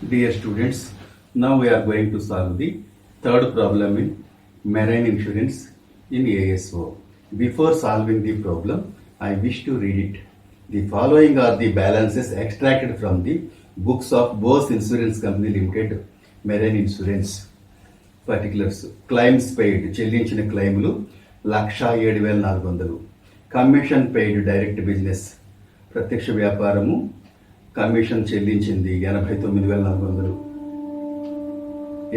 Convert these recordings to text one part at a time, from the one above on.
Dear students, now we are going to solve the third problem in marine insurance in ASO. Before solving the problem, I wish to read it. The following are the balances extracted from the books of Bose Insurance Company Limited Marine Insurance. Particulars claims paid చెల్లించిన క్లైములు 1,07,400. Commission paid direct business ప్రత్యక్ష వ్యాపారము commission చెల్లించింది 89,400.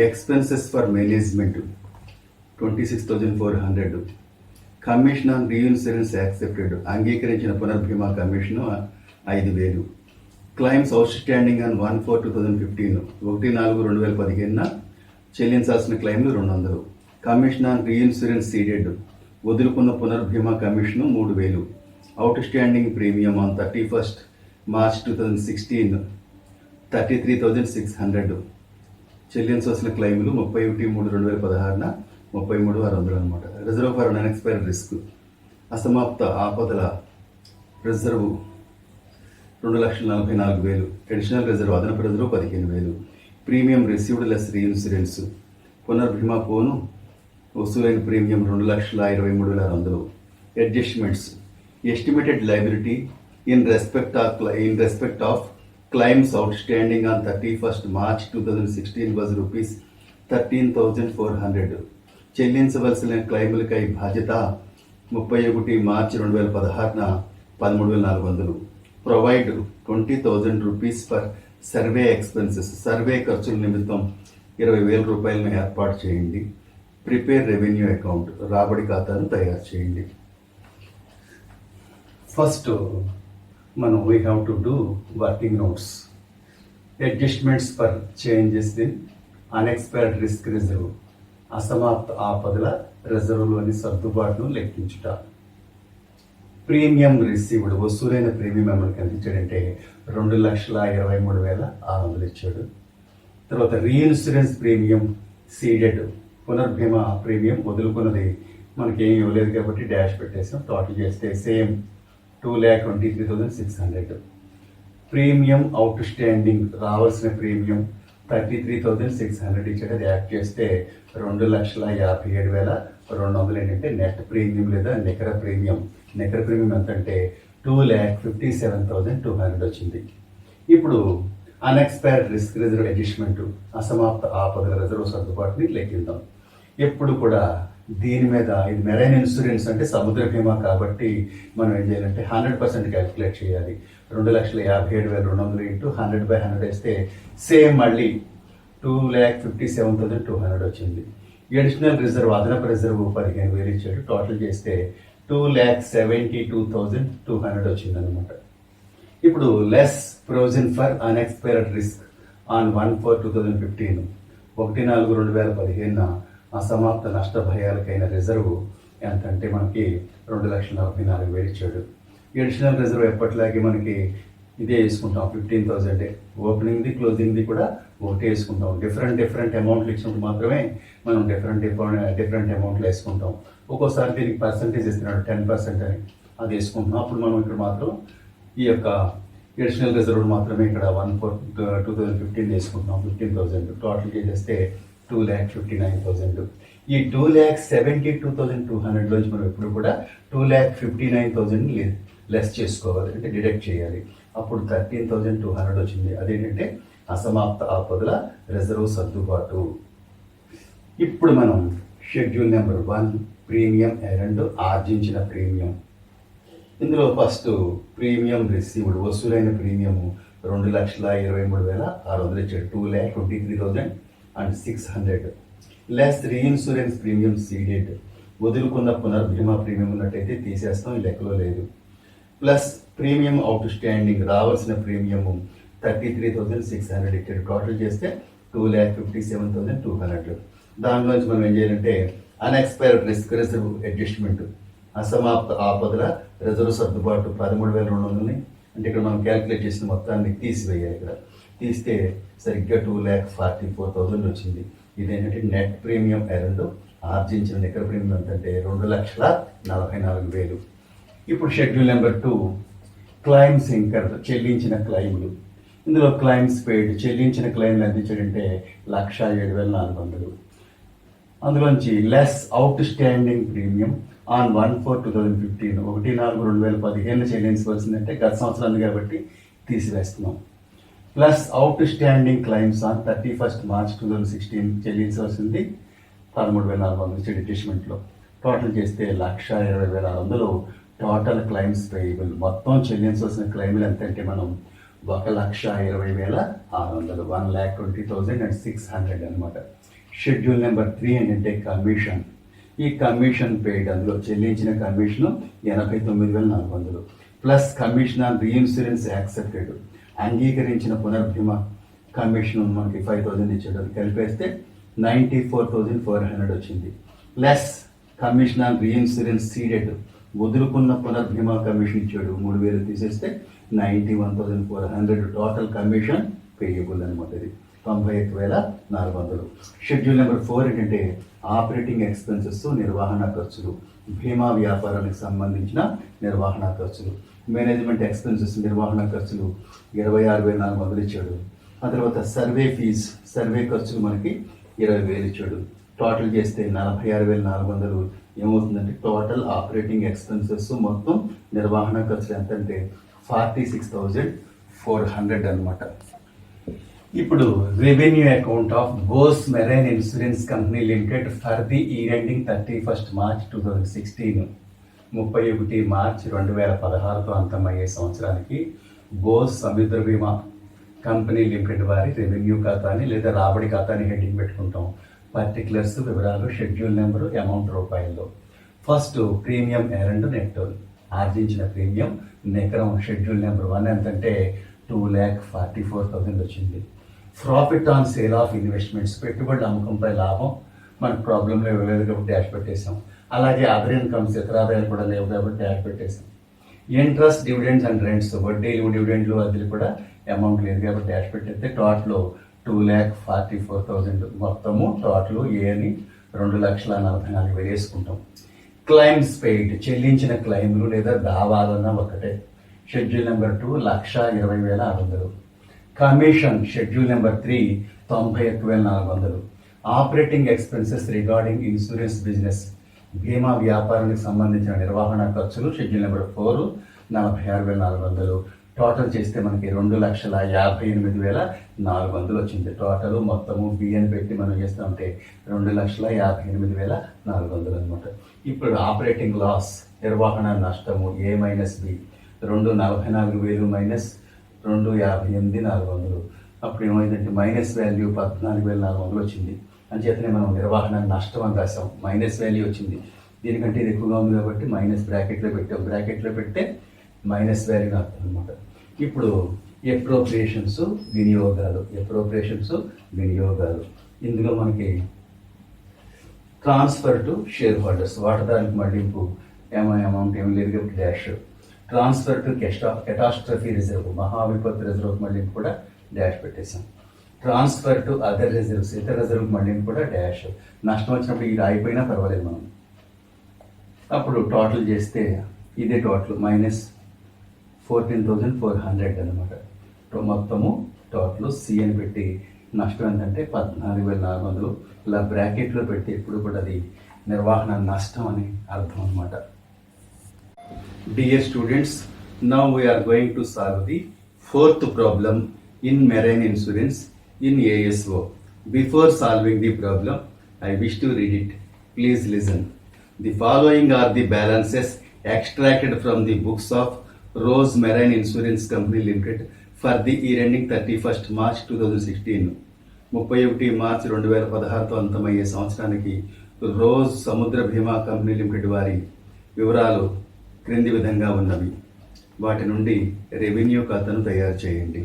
Expenses for management 26,400. Commission on reinsurance accepted అంగీకరించిన పునర్భీమా commission 5,000. Claims outstanding on 1/4/2015 1/4/2015 చెల్లించాల్సిన క్లైమ్లు 200. Commission on reinsurance ceded వదులుకున్న పునర్భీమా commission 3,000. Outstanding premium on 31st March 2016 33,600. చెల్లించాల్సిన క్లైములు 31/3/2016 33,600 అనమాట. రిజర్వ్ ఫర్ అన్ఎక్స్పైర్డ్ రిస్క్ అసమాప్త ఆపదల రిజర్వ్ 2,44,000. అడిషనల్ రిజర్వ్ అదనపు reserve 15,000. Premium received less reinsurance పునర్భీమా పోను వసూలైన premium 2,23,600. Adjustments estimated liability in respect of claims outstanding on 31st March 2016 was ₹13,400. చెల్లించవలసిన క్లైములకై బాధ్యత 31 March 2016 13,400. Provide ₹20,000 for survey expenses survey ఖర్చుల నిమిత్తం 20,000 రూపాయలను ఏర్పాటు చేయండి. ప్రిపేర్ రెవెన్యూ అకౌంట్ రాబడి ఖాతాను తయారు చేయండి. ఫస్ట్ మనం we have to do working notes. Adjustments for changes in unexpired risk reserve అసమాప్త ఆపదల రిజర్వ్లోని సర్దుబాటును లెక్కించుట. ప్రీమియం రిసీవ్డ్ వసూలైన ప్రీమియం అమౌంట్ ఎంత ఇచ్చాడంటే 2,23,600 ఇచ్చాడు. తర్వాత రీఇన్సూరెన్స్ ప్రీమియం సీడెడ్ పునర్భీమా ప్రీమియం వదులుకున్నది మనకి ఏం ఇవ్వలేదు కాబట్టి డాష్ పెట్టేసాం. టోటల్ చేస్తే సేమ్ 2,23,600. ప్రీమియం అవుట్ స్టాండింగ్ రావాల్సిన ప్రీమియం 33,600 ఇచ్చాడు. అది యాడ్ చేస్తే 2,57,200 ఏంటంటే నెట్ ప్రీమియం లేదా నికర ప్రీమియం. నికర ప్రీమియం ఎంత అంటే 2,57,200 వచ్చింది. ఇప్పుడు అన్ఎక్స్పైర్డ్ రిస్క్ రిజర్వ్ అడ్జస్ట్మెంట్ అసమాప్త ఆపదల రిజర్వ్ సర్దుబాటుని లెక్కిద్దాం. ఎప్పుడు కూడా దీని మీద ఇది మెరైన్ ఇన్సూరెన్స్ అంటే సముద్ర బీమా కాబట్టి మనం ఏం చేయాలంటే 100% క్యాలిక్యులేట్ చేయాలి. 2,57,200 ఇంటూ 100/100 వేస్తే సేమ్ మళ్ళీ 2,57,200 వచ్చింది. అడిషనల్ రిజర్వ్ అదనపు రిజర్వ్ 15,000 ఇచ్చాడు. టోటల్ చేస్తే 2,72,200 వచ్చింది అనమాట. ఇప్పుడు less provision for unexpired risk on 1/4/2015 1/4/2015 అసమాప్త నష్ట భయాలకైన రిజర్వ్ ఎంత అంటే మనకి 2,44,000 ఇచ్చాడు. అడిషనల్ రిజర్వ్ ఎప్పటిలాగే మనకి ఇదే వేసుకుంటాం 15,000. ఓపెనింగ్ది క్లోజింగ్ది కూడా ఒకటే వేసుకుంటాం. డిఫరెంట్ అమౌంట్లు ఇచ్చినప్పుడు మాత్రమే మనం డిఫరెంట్ అమౌంట్లు వేసుకుంటాం. ఒక్కోసారి దీనికి పర్సంటేజ్ ఇస్తున్నాడు 10% అని అది వేసుకుంటున్నాం. అప్పుడు మనం ఇక్కడ మాత్రం ఈ యొక్క అడిషనల్ రిజర్వ్ మాత్రమే ఇక్కడ 1/4/2015 వేసుకుంటున్నాం 15,000. టోటల్ చేసేస్తే 2,59,000. ఈ 2,72,200 నుంచి మనం ఎప్పుడు కూడా 2,59,000 లెస్ చేసుకోవాలి, అంటే డిడక్ట్ చేయాలి. అప్పుడు 13,200 వచ్చింది. అదేంటంటే అసమాప్త ఆపదల రిజర్వ్ సర్దుబాటు. ఇప్పుడు మనం షెడ్యూల్ నెంబర్ 1 ప్రీమియం ఎర్న్డ్ ఆర్జించిన ప్రీమియం. ఇందులో ఫస్ట్ ప్రీమియం రిసీవ్డ్ వసూలైన ప్రీమియం 2,23,600 ఇచ్చాడు. 2,23,600 లెస్ రీఇన్సూరెన్స్ ప్రీమియం సీడెడ్ వదులుకున్న పునర్భీమా ప్రీమియం ఉన్నట్టయితే తీసేస్తాం, ఈ లెక్కలో లేదు. ప్లస్ ప్రీమియం అవుట్ స్టాండింగ్ రావాల్సిన ప్రీమియం 33,600 ఇచ్చాడు. టోటల్ చేస్తే 2,57,200. దానిలోంచి మనం ఏం చేయాలంటే అన్ఎక్స్పైర్డ్ రిస్క్ రిజర్వ్ అడ్జస్ట్మెంట్ అసమాప్త ఆపదల రిజర్వ్ సర్దుబాటు 13,200 అంటే ఇక్కడ మనం క్యాలిక్యులేట్ చేసిన మొత్తాన్ని తీసివేయాలి. ఇక్కడ తీస్తే సరిగ్గా 2,44,000 వచ్చింది. ఇదేంటంటే నెట్ ప్రీమియం ఎర్న్డ్ ఆర్జించిన నికర ప్రీమియం ఏంటంటే 2,44,000. ఇప్పుడు షెడ్యూల్ నెంబర్ 2 క్లైమ్స్ ఇంకర్ చెల్లించిన క్లైములు. ఇందులో క్లైమ్స్ పెయిడ్ చెల్లించిన క్లెయిమ్లు ఎంత ఇచ్చాడంటే 1,07,400. అందులోంచి less outstanding premium on 1/4/2015 1/4/2015 చెల్లించవలసిందంటే గత సంవత్సరాన్ని కాబట్టి తీసివేస్తున్నాం. Plus outstanding claims on 31st March 2016 చెల్లించవలసింది 13,400 ఇచ్చే డిటాచ్మెంట్లో. టోటల్ చేస్తే 1,20,600 టోటల్ క్లైమ్స్ పేయబుల్. మొత్తం చెల్లించవలసిన క్లెయిమ్లు ఎంత అంటే మనం 1,20,600 1,20,600 అనమాట. షెడ్యూల్ నెంబర్ 3 ఏంటంటే కమిషన్. ఈ కమిషన్ పెయిడ్, అందులో చెల్లించిన commission 89,400 plus commission on reinsurance accepted అంగీకరించిన పునర్భీమా కమిషన్ మనకి 5,000 ఇచ్చాడు. అది కలిపేస్తే 94,400 వచ్చింది. Plus commission on reinsurance ceded వదులుకున్న పునర్భీమా కమిషన్ ఇచ్చాడు 3,000 తీసేస్తే 91,400 టోటల్ కమిషన్ పేయబుల్ అనమాట. ఇది 91,400. షెడ్యూల్ నెంబర్ 4 ఏంటంటే ఆపరేటింగ్ ఎక్స్పెన్సెస్ నిర్వహణ ఖర్చులు, బీమా వ్యాపారానికి సంబంధించిన నిర్వహణ ఖర్చులు. మేనేజ్మెంట్ ఎక్స్పెన్సెస్ నిర్వహణ ఖర్చులు 26,400 ఇచ్చాడు. ఆ తర్వాత సర్వే ఫీజ్ సర్వే ఖర్చులు మనకి 20,000 ఇచ్చాడు. టోటల్ చేస్తే 46,400 ఏమవుతుందంటే టోటల్ ఆపరేటింగ్ ఎక్స్పెన్సెస్ మొత్తం నిర్వహణ ఖర్చులు ఎంత అంటే 46,400 అనమాట. ఇప్పుడు revenue account of Bose marine insurance company limited for the year ending 31st March 2016 31 March 2016తో అంతమయ్యే సంవత్సరానికి బోస్ సముద్ర బీమా కంపెనీ లిమిటెడ్ వారి రెవెన్యూ ఖాతాని లేదా రాబడి ఖాతాని హెడ్డింగ్ పెట్టుకుంటాం. పర్టికులర్స్ వివరాలు, షెడ్యూల్ నెంబరు, అమౌంట్ రూపాయల్లో. ఫస్ట్ ప్రీమియం ఎర్న్డ్ నెట్ ఆర్జించిన ప్రీమియం నికరం షెడ్యూల్ నెంబర్ 1 ఎంతంటే 2,44,000 వచ్చింది. Profit on sale of investments పెట్టుబడుల అమ్మకంపై లాభం మనకు ప్రాబ్లంలో ఇవ్వలేదు కాబట్టి డాష్ పెట్టేసాం. అలాగే అదర్ ఇన్కమ్స్ ఇతర ఆదాయాలు కూడా లేవు కాబట్టి డాష్ పెట్టేసాం. ఇంట్రెస్ట్ డివిడెండ్స్ అండ్ రెంట్స్ వడ్డీలు డివిడెండ్లు అదిలు కూడా అమౌంట్ లేదు కాబట్టి డాష్ పెట్టేస్తే టోటల్ 2,44,000 మొత్తము టోటల్ ఏని 2,44,000 వేసుకుంటాం. క్లైమ్స్ పెయిడ్ చెల్లించిన క్లైమ్లు లేదా దావాలన్న ఒకటే. Schedule number 2 1,20,600. Commission schedule number 3 91,400. Operating expenses regarding insurance business బీమా వ్యాపారానికి సంబంధించిన నిర్వహణ ఖర్చులు షెడ్యూల్ నెంబర్ 4 46,400. టోటల్ చేస్తే మనకి 2,58,400 వచ్చింది. టోటల్ మొత్తము బిఎన్ పెట్టి మనం చేస్తామంటే 2,58,400 అనమాట. ఇప్పుడు ఆపరేటింగ్ లాస్ నిర్వహణ నష్టము A-B 2,44,000 మైనస్ 2,58,400. అప్పుడు ఏమైందంటే మైనస్ వాల్యూ 14,400 వచ్చింది. అంచేతనే మనం నిర్వహణ నష్టం అని రాసాం. మైనస్ వాల్యూ వచ్చింది. దీనికంటే ఇది ఎక్కువగా ఉంది కాబట్టి మైనస్ బ్రాకెట్లో పెట్టాం. బ్రాకెట్లో పెడితే మైనస్ వాల్యూ అర్థం అనమాట. ఇప్పుడు అప్రోప్రియేషన్స్ వినియోగాలు ఇందులో మనకి ట్రాన్స్ఫర్ టు షేర్ హోల్డర్స్ వాటాదారులకు మళ్లింపు అమౌంట్ ఏం లేదు కాబట్టి dash. Transfer to catastrophe reserve మహావిపత్తు రిజర్వ్ మళ్లింపు కూడా డాష్ పెట్టేశాం. ట్రాన్స్ఫర్ టు అదర్ రిజర్వ్స్ ఇతర రిజర్వ్ మళ్లింపు కూడా డాష్. నష్టం వచ్చినప్పుడు ఇది అయిపోయినా పర్వాలేదు మనం. అప్పుడు టోటల్ చేస్తే ఇదే టోటల్ మైనస్ 14,400 అనమాట. మొత్తము టోటల్ సి అని పెట్టి నష్టం ఏంటంటే 14,400 ఇలా బ్రాకెట్లో పెడితే ఎప్పుడు కూడా అది నిర్వహణ నష్టం అని అర్థం అనమాట. Dear students, now we're going to solve the 4th problem in marine insurance in ASO. Before solving the problem, I wish to read it. Please listen. The following are the balances extracted from the books of Rose Marine Insurance Company Limited for the year ending 31st March 2016. 31 March 2016తో అంతమయ్యే సంవత్సరానికి rose సముద్ర బీమా company limited వారి వివరాలు క్రింది విధంగా ఉన్నవి. వాటి నుండి రెవెన్యూ ఖాతాను తయారు చేయండి.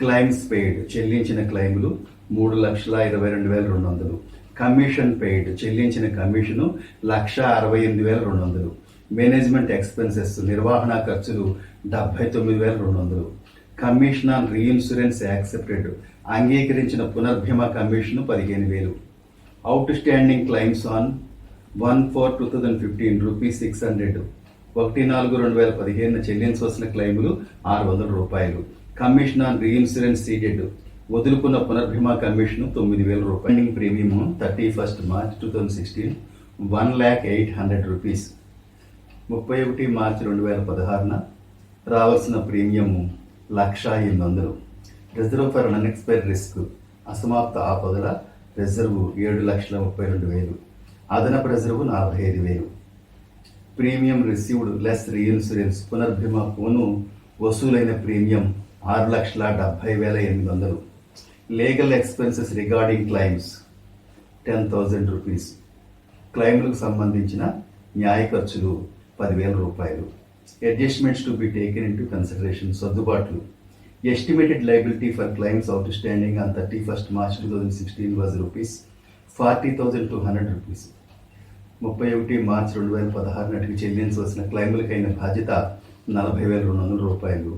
క్లైమ్స్ పెయిడ్ చెల్లించిన క్లైములు 3,22,200. కమిషన్ పెయిడ్ చెల్లించిన కమిషను 1,68,200. మేనేజ్మెంట్ ఎక్స్పెన్సెస్ నిర్వహణ ఖర్చులు 79,200. కమిషన్ ఆన్ రీఇన్సూరెన్స్ యాక్సెప్టెడ్ అంగీకరించిన పునర్భీమా commission 15,000. Outstanding claims on 1/4/2015 ₹600. 1/4/2015 చెల్లించవలసిన క్లైములు 600 రూపాయలు. కమిషన్ ఆన్ రీఇన్సూరెన్స్ సీడెడ్ వదులుకున్న పునర్భీమా కమిషన్ 9,000 రూపాయలు. Premium 31 March 2016 1,08,000 rupees. 31 మార్చి 2016న రావాల్సిన premium 1,08,000. Reserve for unexpired risk అసమాప్త ఆపదల రిజర్వ్ 7,32,000. అదనపు reserve 45,000. Premium received less reinsurance పునర్భీమా పోను వసూలైన premium 6,70,800. Legal expenses regarding claims 10,000 rupees. క్లైమ్లకు సంబంధించిన న్యాయ ఖర్చులు 10,000 రూపాయలు. Adjustments to be taken into consideration సర్దుబాట్లు. Estimated liability for claims outstanding on 31 March 2016 was rupees 40,200 rupees. 31 March 2016 నాటికి చెల్లించవలసిన క్లైములకైన బాధ్యత 40,200 రూపాయలు.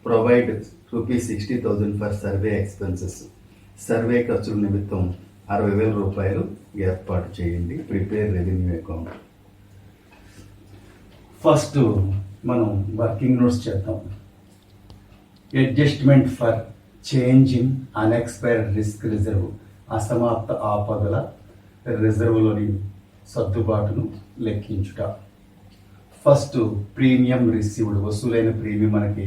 Provide rupees 60,000 for survey expenses survey ఖర్చుల నిమిత్తం 60,000 రూపాయలు ఏర్పాటు చేయండి. Prepare revenue account. ఫస్ట్ మనం వర్కింగ్ నోట్స్ చేద్దాం. Adjustment for change in unexpired risk reserve అసమాప్త ఆపదల రిజర్వ్లోని సర్దుబాటును లెక్కించుట. ఫస్ట్ ప్రీమియం రిసీవ్డ్ వసూలైన ప్రీమియం మనకి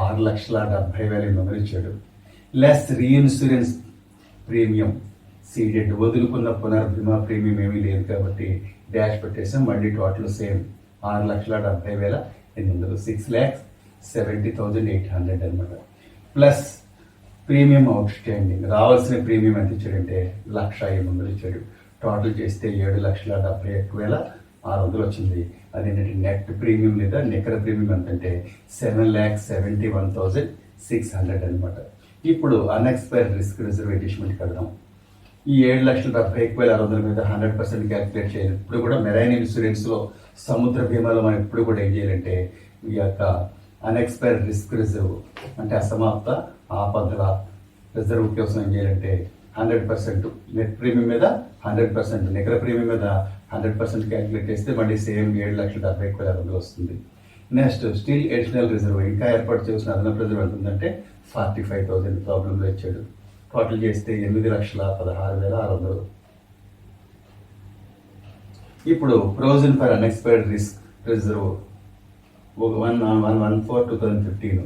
6,70,800 ఇచ్చాడు. లెస్ రీఇన్సూరెన్స్ ప్రీమియం సీడెడ్ వదులుకున్న పునర్భీమా ప్రీమియం ఏమీ లేదు కాబట్టి డాష్ పెట్టేసాం. మళ్ళీ టోటల్ సేమ్ 6,70,800 6,70,800 అనమాట. ప్లస్ ప్రీమియం అవుట్ స్టాండింగ్ రావాల్సిన ప్రీమియం ఎంత ఇచ్చాడంటే 1,08,000 ఇచ్చాడు. టోటల్ చేస్తే 7,71,600 వచ్చింది. అదేంటంటే నెట్ ప్రీమియం లేదా నికర ప్రీమియం ఎంతంటే 7,71,600 అనమాట. ఇప్పుడు అన్ఎక్స్పైర్డ్ రిస్క్ రిజర్వ్ అడ్జస్ట్మెంట్ కడదాం. ఈ 7,71,600 మీద 100% క్యాలిక్యులేట్ చేయాలి. ఇప్పుడు కూడా మెరైన్ ఇన్సూరెన్స్లో సముద్ర బీమాలో మనం ఇప్పుడు కూడా ఏం చేయాలంటే ఈ యొక్క అన్ఎక్స్పైర్డ్ రిస్క్ రిజర్వ్ అంటే అసమాప్త ఆపదల రిజర్వ్ కోసం ఏం చేయాలంటే 100% నెట్ ప్రీమియం మీద 100% నికర ప్రీమియం మీద 100% క్యాలిక్యులేట్ చేస్తే మళ్ళీ సేమ్ 7,71,600 వస్తుంది. నెక్స్ట్ స్టిల్ అడిషనల్ రిజర్వ్ ఇంకా ఏర్పాటు చేసిన అదనపు రిజర్వ్ ఎంత ఉందంటే 45,000 ప్రాబ్లంలో ఇచ్చాడు. టోటల్ చేస్తే 8,16,600. ఇప్పుడు provision for unexpired risk reserve 1/1/2015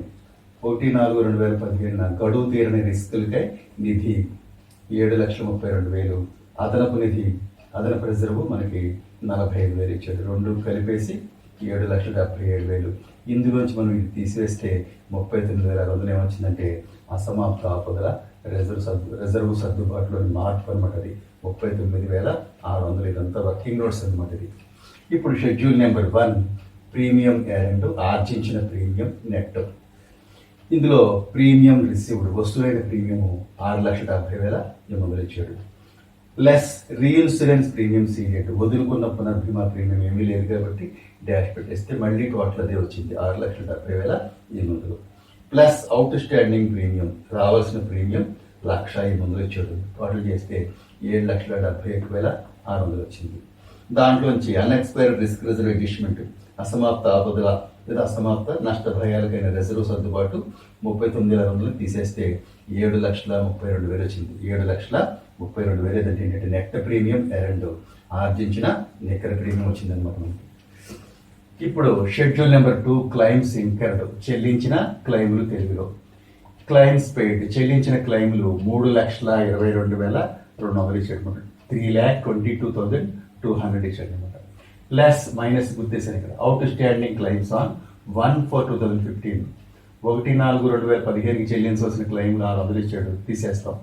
1/4/2017 గడువు తీరని రిస్కులకై నిధి 7,32,000. అదనపు రిజర్వ్ మనకి 45,000 ఇచ్చాడు. రెండు కలిపేసి 7,77,000. ఇందులోంచి మనం ఇది తీసివేస్తే 39,600 ఏమొచ్చిందంటే అసమాప్త ఆపదల రిజర్వ్ సర్దుబాటులోని మార్పు అనమాట. అది 39,600. ఇదంతా వర్కింగ్ నోట్స్ అనమాట. ఇది ఇప్పుడు షెడ్యూల్ నెంబర్ 1 ప్రీమియం ఎరెంట్ ఆర్జించిన ప్రీమియం నెట్. ఇందులో ప్రీమియం రిసీవ్డ్ వసూలైన ప్రీమియం 6,70,800 ఇచ్చాడు. లెస్ రీఇన్సూరెన్స్ ప్రీమియం సీడెడ్ వదులుకున్న పునర్భీమా ప్రీమియం ఏమీ లేదు కాబట్టి డాష్ పెట్టేస్తే మళ్ళీ టోటల్ అదే వచ్చింది 6,70,800. ప్లస్ అవుట్ స్టాండింగ్ ప్రీమియం రావాల్సిన ప్రీమియం 1,08,000 ఇచ్చాడు. టోటల్ చేస్తే 7,71,600 వచ్చింది. దాంట్లోంచి అన్ఎక్స్పైర్డ్ రిస్క్ రిజర్వ్ అడ్జస్ట్మెంట్ అసమాప్త ఆపదల లేదా అసమాప్త నష్టభయాలకైన రిజర్వ్ సర్దుబాటు 39,600 తీసేస్తే 7,32,000 వచ్చింది. 7,32,000 ఏంటంటే నెట్ ప్రీమియం ఎరెండ్ ఆర్జించిన నికర ప్రీమియం వచ్చిందనమాట మనకి. ఇప్పుడు షెడ్యూల్ నెంబర్ 2 క్లైమ్స్ ఇంకర్డ్ చెల్లించిన క్లైములు తెలుగులో. క్లైమ్స్ పెయిడ్ చెల్లించిన క్లైములు 3,22,200 ఇచ్చాడు. 3,22,200 ఇచ్చాడు అనమాట. లెస్ మైనస్ గుర్తేసాను ఇక్కడ. అవుట్ స్టాండింగ్ క్లైమ్స్ ఆన్ 1/4/2015 1/4/2015 చెల్లించవలసిన క్లైములు 600 ఇచ్చాడు. తీసేస్తాం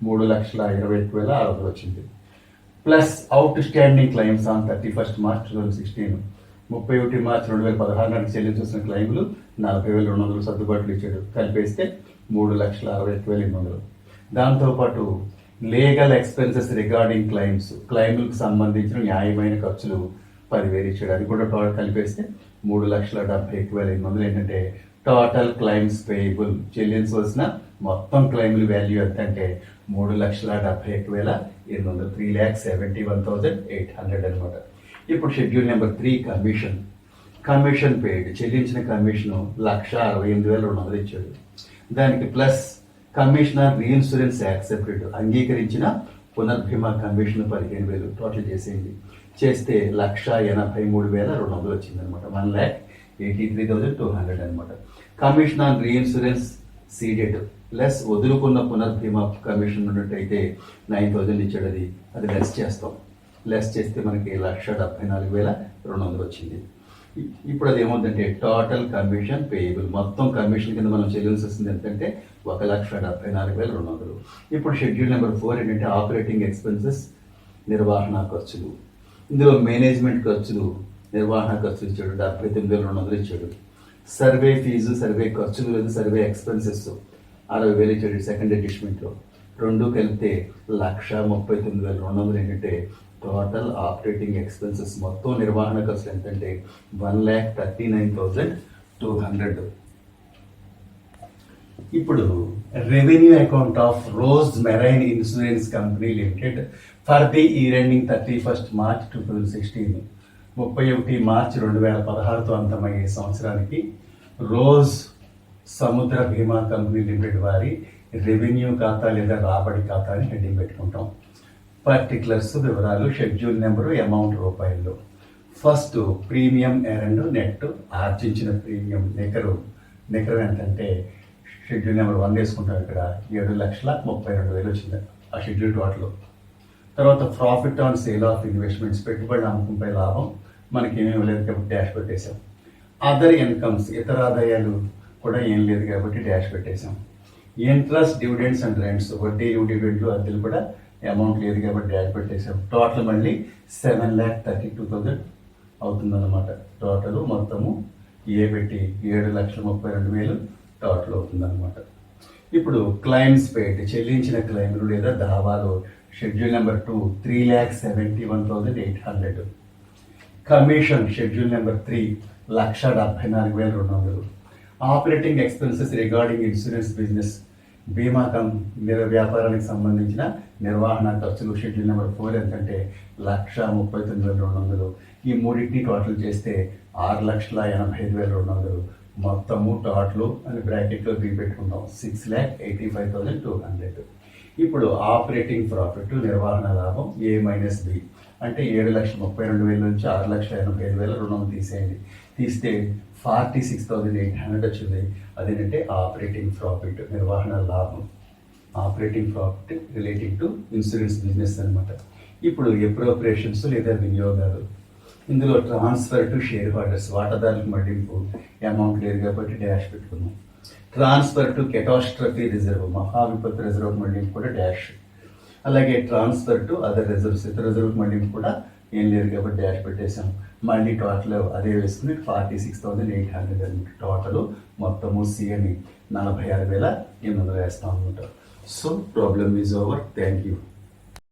3,21,600 వచ్చింది. Plus outstanding claims on 31 March 2016 31 March 2016 నాటికి చెల్లించాల్సిన క్లైములు 40,200 సర్దుబాట్లు ఇచ్చాడు. కలిపేస్తే 3,61,800. దాంతోపాటు లీగల్ ఎక్స్పెన్సెస్ రిగార్డింగ్ క్లైములకు సంబంధించిన న్యాయమైన ఖర్చులు 10,000 ఇచ్చాడు. అది కూడా టోటల్ కలిపేస్తే 3,71,800. ఏంటంటే టోటల్ క్లైమ్స్ పేయబుల్ చెల్లించవలసిన మొత్తం క్లైముల వాల్యూ ఎంత అంటే 3,71,800 3,71,800 అనమాట. ఇప్పుడు షెడ్యూల్ నెంబర్ 3 కమిషన్ పెయిడ్ చెల్లించిన కమిషన్ 1,68,200 ఇచ్చాడు. దానికి plus commission on reinsurance accepted, అంగీకరించిన పునర్భీమా కమిషన్ 15,000 టోటల్ చేసేయండి. చేస్తే 1,83,200 వచ్చిందనమాట. 1,83,200 అనమాట. Commission on reinsurance ceded less వదులుకున్న పునర్భీమా కమిషన్ ఉన్నట్టయితే 9,000 ఇచ్చాడు. అది లెస్ చేస్తాం. లెస్ చేస్తే మనకి 1,74,200 వచ్చింది. ఇప్పుడు అది ఏమవుతుందంటే టోటల్ కమిషన్ పేయబుల్, మొత్తం కమిషన్ కింద మనం చెల్లించాల్సి వస్తుంది ఎంతంటే 1,74,200. ఇప్పుడు షెడ్యూల్ నెంబర్ 4 ఏంటంటే ఆపరేటింగ్ ఎక్స్పెన్సెస్, నిర్వహణ ఖర్చులు. ఇందులో మేనేజ్మెంట్ ఖర్చులు, నిర్వహణ ఖర్చులు ఇచ్చాడు 79,200 ఇచ్చాడు. సర్వే ఫీజు, సర్వే ఖర్చులు లేదు సర్వే ఎక్స్పెన్సెస్ 60,000 ఇచ్చాడు సెకండ్ అడ్జస్ట్మెంట్లో. రెండు కలిపితే 1,39,200 ఏంటంటే టోటల్ ఆపరేటింగ్ ఎక్స్పెన్సెస్, మొత్తం నిర్వహణ ఖర్చులు ఎంతంటే 1,39,200. ఇప్పుడు revenue account of rose marine insurance company limited for the year ending 31st March 2016, 31 మార్చి 2016తో అంతమయ్యే సంవత్సరానికి రోజ్ సముద్ర బీమా కంపెనీ లిమిటెడ్ వారి రెవెన్యూ ఖాతా లేదా రాబడి ఖాతా అని హెడ్డింగ్ పెట్టుకుంటాం. పర్టికులర్స్ వివరాలు, షెడ్యూల్ నెంబరు, అమౌంట్ రూపాయల్లో. ఫస్ట్ ప్రీమియం ఎరండ్ నెట్, ఆర్జించిన ప్రీమియం నికరం ఎంతంటే షెడ్యూల్ నెంబర్ 1 వేసుకుంటాం. ఇక్కడ 7,32,000 వచ్చింది ఆ షెడ్యూల్ టోటల్. తర్వాత profit on sale of investments, పెట్టుబడి అమ్మకంపై లాభం మనకి ఏమేమి లేదు కాబట్టి డాష్ పెట్టేశాం. అదర్ ఇన్కమ్స్, ఇతర ఆదాయాలు కూడా ఏం లేదు కాబట్టి డాష్ పెట్టేశాం. ఇంట్రెస్ట్, డివిడెండ్స్ అండ్ రెంట్స్, వడ్డీలు, డివిడెండ్లు, అద్దెలు కూడా అమౌంట్ లేదు కాబట్టి డాష్ పెట్టేశాం. టోటల్ మళ్ళీ 7,32,000 అవుతుందన్నమాట. టోటల్ మొత్తము ఏ పెట్టి 7,32,000 టోటల్ అవుతుందన్నమాట. ఇప్పుడు క్లైమ్స్ పెయిడ్, చెల్లించిన క్లైమ్లు లేదా దావాలు, schedule number 2 3,71,800. Commission schedule number 3 1,74,200. Operating expenses regarding insurance business, బీమా వ్యాపారానికి సంబంధించిన నిర్వహణ ఖర్చులు షెడ్యూల్ నెంబర్ 4 ఎంతంటే 1,39,200. ఈ మూడింటిని టోటల్ చేస్తే 6,85,200. మొత్తము టోటల్ అని బ్రాకెట్లో పెట్టుకుంటాం 6,85,200. ఇప్పుడు ఆపరేటింగ్ ప్రాఫిట్, నిర్వహణ లాభం A మైనస్ B అంటే 7,32,000 నుంచి 6,85,200 తీసేయండి. తీస్తే 46,800 వచ్చింది. అదేంటంటే ఆపరేటింగ్ ప్రాఫిట్, నిర్వహణ లాభం. Operating profit relating to insurance business అనమాట. ఇప్పుడు అప్రోప్రియేషన్స్ లేదా వినియోగాలు. ఇందులో ట్రాన్స్ఫర్ టు షేర్ హోల్డర్స్, వాటాదారులకు మళ్లింపు, అమౌంట్ లేదు కాబట్టి డాష్ పెట్టుకున్నాం. ట్రాన్స్ఫర్ టు కెటాస్ట్రఫీ రిజర్వ్, మహావిపత్తు రిజర్వ్ మళ్లింపు కూడా డాష్. అలాగే ట్రాన్స్ఫర్ టు అదర్ రిజర్వ్స్, ఇతర రిజర్వ్ మళ్లింపు కూడా ఏం లేదు కాబట్టి డాష్ పెట్టేశాం. మళ్ళీ టోటల్ అదే వేసుకుని 46,800 అనమాట. టోటల్ మొత్తము సి అని 46,800 వేస్తాం అనమాట. So problem is over. Thank you.